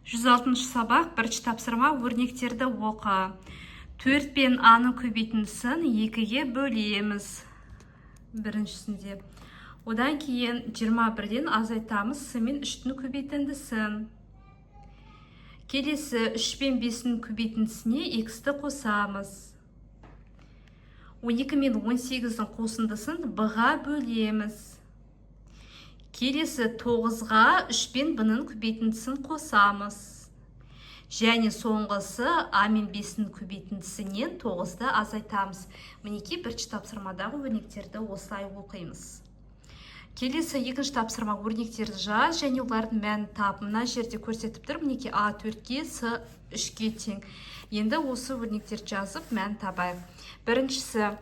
106 сабақ бірінші тапсырма өрнектерді оқы. 4 пен А-ның көбейтіндісін 2-ге бөлеміз. Біріншісінде. Одан кейін 21-ден азайтамыз С мен 3-дің көбейтіндісін. Келесі 3 пен 5-дің көбейтіндісіне X-ті қосамыз. 12 мен 18-дің қосындысын B-ға бөлеміз. Келесі 9-ға 3 пен B-ның көбейтіндісін қосамыз. Және соңғысы А мен 5-дің көбейтіндісінен 9-ды азайтамыз. Мінеки бірінші тапсырмадағы өрнектерді осылай оқимыз. Келесі екінші тапсырма өрнектерді жаз және олардың мәнін тап. Мына жерде көрсетіп тұр. Мінеки А 4-ге, С 3-ге тең. Енді осы өрнектерді жазып мәнін табайық. Біріншісі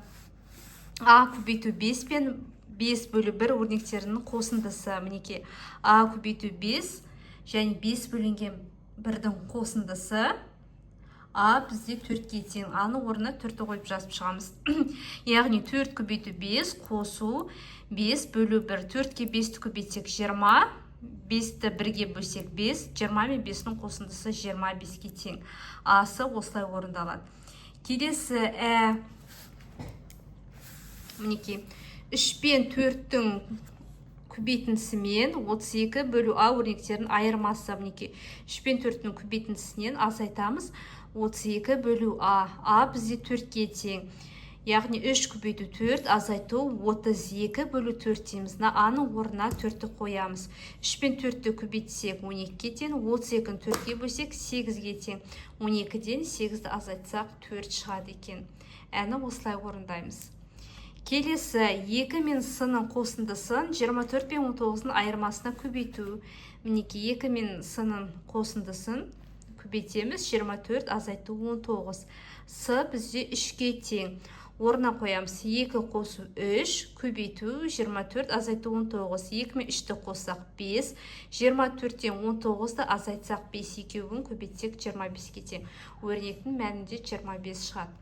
А көбейту 5 пен 5 бөлу 1 өрнектерінің қосындысы. Мінеки А көбейту 5 және 5 бөлінген 1-дің қосындысы. А бізде 4-ге тең. А-ның орнына 4-ті қойып жазып шығамыз. Яғни 4 көбейту 5 қосу 5 бөлу 1. 4-ке 5-ті көбейтсек 20. 5-ті 1-ге бөлсек 5. 20 мен 5-дің қосындысы 25-ге тең. А-сы осылай орындалады. Келесі мінеки 3 пен 4-дің көбейтіндісімен 32 бөлу А өрнектерінің айырмасы. Мінеки 3 пен 4-дің көбейтіндісінен азайтамыз 32 бөлу А. А бізде 4-ге тең. Яғни 3 көбейту 4 азайту 32 бөлу 4 дейміз. А-ның орнына 4-ті қоямыз. 3 пен 4-ті көбейтсек 12-ге тең, 32-ні 4-ге бөлсек 8-ге тең. 12-ден 8-ді азайтсақ 4 шығады екен. Әні осылай орындаймыз. Келесі 2 мен С-ның қосындысын 24 пен 19-ның айырмасына көбейту. Мінеки 2 мен С-ның қосындысын көбейтеміз. 24 азайту 19. С бізде 3-ге тең. Орнына қоямыз. 2 қосу 3 көбейту 24 азайту 19. 2 мен 3-ті қоссақ 5. 24-тен 19-ды азайтсақ 5 екеуін көбейтсек 25-ге тең. Өрнектің мәнінде 25 шығады.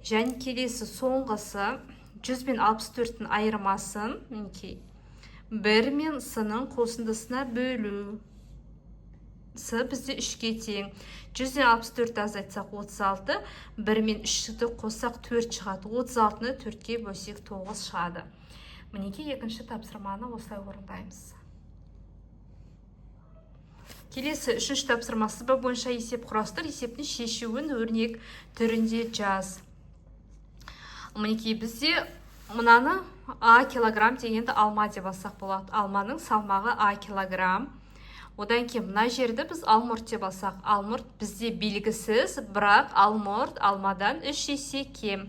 Және келесі соңғысы 100 мен 64-дің айырмасын 1 мен С-ның қосындысына бөлу. С бізде 3-ге тең. 100-ден 64-ді азайтсақ 36, 1 мен 3-ті қоссақ 4 шығады. 36-ны 4-ге бөлсек 9 шығады. Мінеки екінші тапсырманы осылай орындаймыз. Келесі үшінші тапсырма сызба бойынша есеп құрастыр. Есептің шешуін өрнек түрінде жаз. Мінеки бізде мынаны А килограмм дегенді алма деп алсақ болады. Алманың салмағы А килограмм. Одан кейін мына жерді біз алмұрт деп алсақ. Алмұрт бізде белгісіз, бірақ алмұрт алмадан 3 есе кем.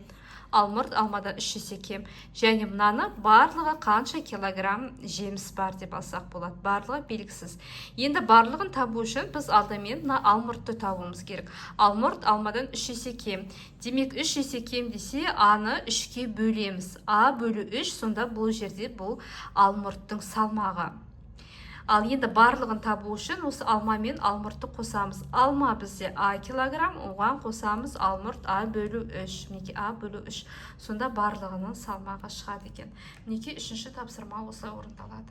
Алмұрт алмадан 3 есе кем. Және мынаны барлығы қанша килограмм жеміс бар деп алсақ болады. Барлығы белгісіз. Енді барлығын табу үшін біз алдымен мына алмұртты табуымыз керек. Алмұрт алмадан 3 есе кем. Демек 3 есе кем десе А-ны 3-ке бөлеміз. А бөлу 3, сонда бұл жерде бұл алмұрттың салмағы. Ал енді барлығын табу үшін осы алма мен алмұртты қосамыз. Алма бізде А килограмм, оған қосамыз алмұрт А бөлу 3. Мінеки А бөлу 3. Сонда барлығының салмағы шығады екен. Мінеки үшінші тапсырма осылай орындалады.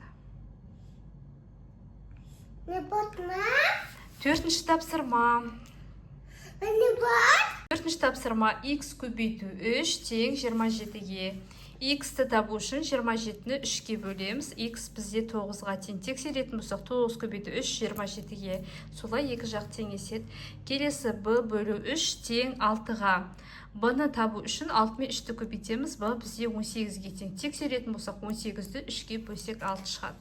Төртінші тапсырма. Төртінші тапсырма X көбейту 3 тең 27-ге. X-ті табу үшін 27-ні 3-ге бөлеміз. X бізде 9-ға тең. Тексеретін болсақ 9 көбейту 3 27-ге. Солай екі жақ теңеседі. Келесі B бөлу 3 тең 6-ға. B-ны табу үшін 6 мен 3-ті көбейтеміз. B бізде 18-ге тең. Тексеретін болсақ 18-ді 3-ге бөлсек 6 шығады.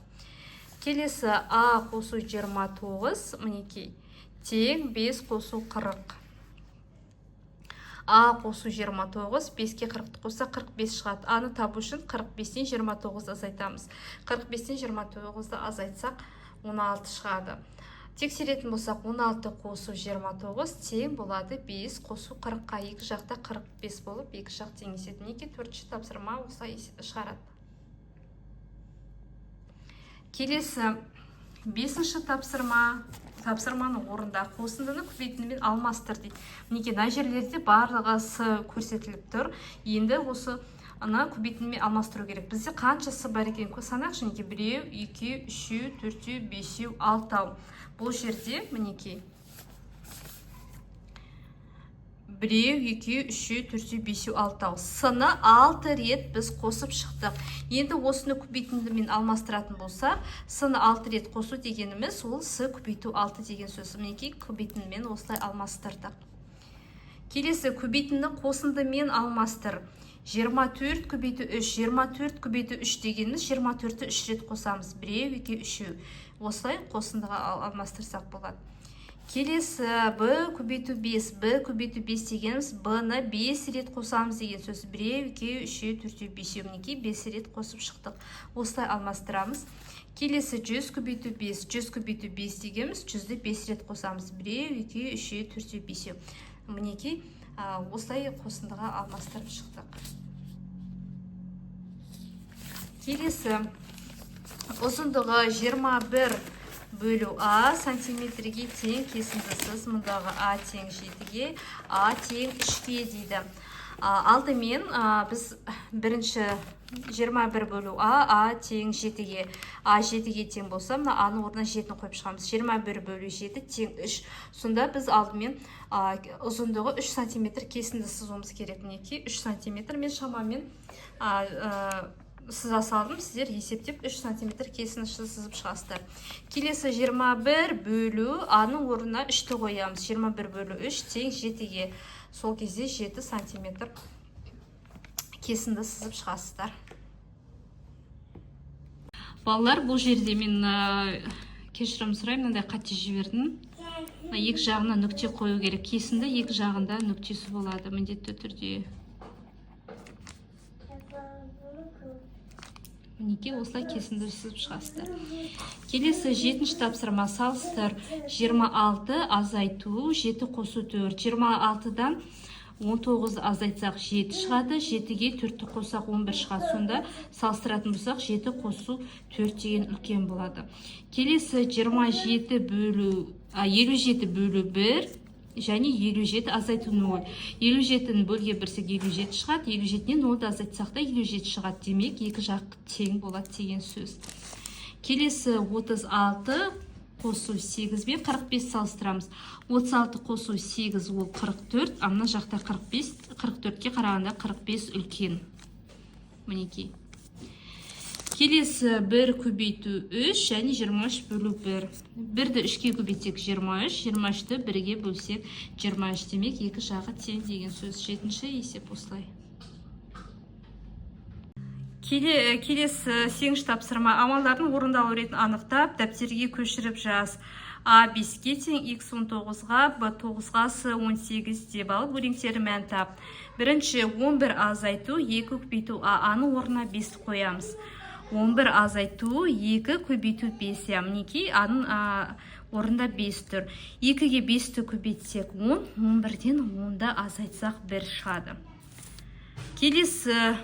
Келесі А қосу 29, мінеки тең 5 қосу 40. А қосу 29, 5-ке 40-ті қоса 45 шығады. А-ны табу үшін 45-тен 29-ды азайтамыз. 45-тен 29-ды азайтсақ 16 шығады. Тексеретін болсақ 16 қосу 29 тең болады 5 қосу 40-қа. Екі жақта 45 болып, екі жақ теңеседі. Мінеки төртінші тапсырма осылай шығарады. Келесі 5-ші тапсырманың орында қосындыны көбейтіндімен алмастыр дейді. Мінеки мына жерлерде барлығы С көрсетіліп тұр. Енді осы ана көбейтіндімен алмастыру керек. Бізде қаншасы бар екен санақшы, мінекей 1, 2, 3, 4, 5, 6. Бұл жерде мінекей 1, 2, 3, 4, 5, 6. Сыны 6 рет біз қосып шықтық. Енді осыны көбейтіндімен алмастыратын болса, сыны 6 рет қосу дегеніміз, ол с көбейту 6 деген сөз. Мінекей көбейтіндімен осылай алмастырдық. Келесі көбейтінді қосындымен алмастыр. 24 көбейту 3, 24 көбейту 3 дегеніміз 24-ті 3 рет қосамыз. 1, 2, 3. Осылай қосындыға алмастырсақ болады. Келесі b көбейту 5, b көбейту 5 дегеніміз b-ны 5 рет қосамыз деген сөз. 1, 2, 3, 4, 5, мінекей 5 рет қосып шықтық. Осылай алмастырамыз. Келесі 100 көбейту 5, 100 көбейту 5 дегеніміз 100-ді 5 рет қосамыз. 1, 2, 3, 4, 5. Мінекей осылай қосындыға алмастырып шықтық. Келесі ұзындығы 21 бөлу а сантиметрге тең кесіндісіз. Мұндағы а тең 7-ге, а тең 3-ге дейді. Алдымен біз бірінші 21 бөлу а тең 7-ге. А 7-ге тең болса, мына аның орнына 7-ні қойып шығамыз. 21 бөлу 7 тең 3. Сонда біз алдымен ұзындығы 3 сантиметр кесінді сызуымыз керек. Мінекей 3 сантиметр мен шамамен сыза салдым, сіздер есептеп 3 сантиметр кесіні сызып шығасыздар. Келесі 21 бөлу аның орнына 3-ті қоямыз. 21 бөлу 3 тең 7-ге. Сол кезде 7 сантиметр кесінді сызып шығасыздар. Балалар, бұл жерде мен кешірім сұраймын, мынандай қате жібердім. Екі жағына нүкте қою керек. Кесінді екі жағында нүктесі болады міндетті түрде. Мінекей осылай кесінді сызып шығасыздар. Келесі 7-ші тапсырма салыстыр. 26 азайту 7 қосу 4. 26-дан 19 азайтсақ 7 шығады, 7-ге 4-ті қосақ 11 шығады. Сонда салыстыратын болсақ 7 қосу 4 деген үлкен болады. Келесі 57 бөлу 1 және 57 азайту 0. 57-ні бөлге бірсек 57 шығады, 57-нен 0-ды азайтсақ та 57 шығады. Демек, екі жақ тең болады деген сөз. Келесі 36 қосу 8 бен 45 салыстырамыз. 36 қосу 8 ол 44, ана жақта 45, 44-ке қарағанда 45 үлкен. Мінекей. Келесі 1 көбейту 3 және 23 бөлу 1. 1-ді 3-ке көбейтсек 23, 23-ті 1-ге бөлсек 23. Демек, екі жағы тең деген сөз. 7-ші есеп осылай. Келесі 8-ші тапсырма амалдардың орындалу ретін анықтап, дәптерге көшіріп жаз. А 5-ге тең, X 19-ға, Б 9-ға, С 18 деп алып, өлеңтері мән тап. Бірінші 11 азайту, 2 көбейту А, аның орнына 5 қоямыз. 11 азайту, 2 көбейту 5. Мінекей аның орында 5 тұр. 2-ге 5-ті көбейтсек 10, 11-ден 10-да азайтсақ 1 шығады. Келесі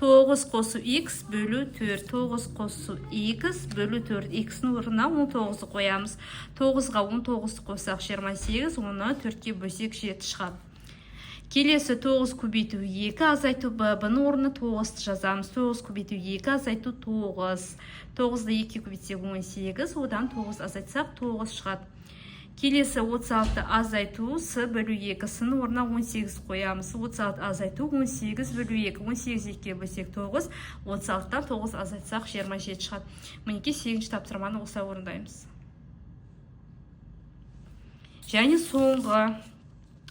9 қосу x бөлу 4. 9 қосу x бөлу 4. X-ның орнына 19 қоямыз. 9-ға 19 қосақ 28, оны 4-ке бөлсек 7 шығады. Келесі 9 көбейту 2 азайту b-ның орнына 9 жазамыз. 9 көбейту 2 азайту 9. 9-ды 2 көбейтсек 18, одан 9 азайтсақ 9 шығады. Келесі 36 азайту с бөлу 2, сының орнына 18 қоямыз. 36 азайту 18 бөлу 2, 18 2-ке бөлсек 9, 36-дан 9 азайтсақ 27 шығады. Мінекей 8-ші тапсырманы осылай орындаймыз. Және соңғы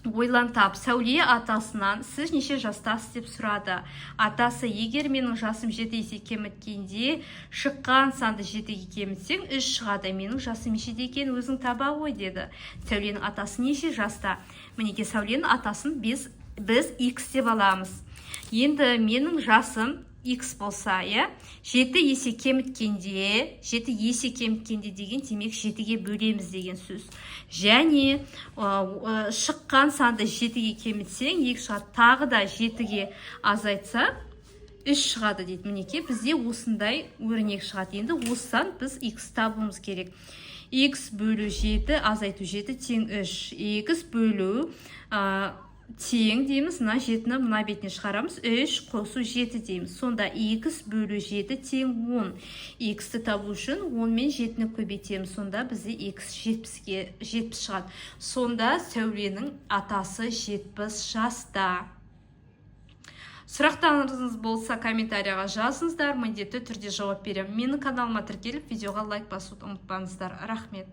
ойлан тап. Сәуле атасынан сіз неше жастасыз деп сұрады. Атасы, егер менің жасым 7 есе кеміткенде шыққан санды 7-ге кемітсең 3 шығады. Менің жасым нешеде екен өзің таба ғой деді. Сәуленің атасы неше жаста? Мінеке Сәуленің атасын біз X деп аламыз. Енді менің жасым X болса, 7 есе кеміткенде деген демек 7-ге бөлеміз деген сөз. Және шыққан санды 7-ге кемітсең, 2 шығады, тағы да 7-ге азайтса 3 шығады дейді. Мінекей бізде осындай өрнек шығады. Енді осыдан біз X табуымыз керек. X бөлу 7 азайту 7 тең 3. X бөлу тең дейміз, мына 7-ні мына бетіне шығарамыз, 3 қосу 7 дейміз. Сонда x бөлу 7 тең 10. X-ті табу үшін 10 мен 7-ні көбейтеміз. Сонда бізде x 70 шығады. Сонда Сәуленің атасы 70 жаста. Сұрақтарыңыз болса комментарияға жазыңыздар, міндетті түрде жауап беремін. Менің каналыма тіркеліп, видеоға лайк басуды ұмытпаңыздар. Рахмет.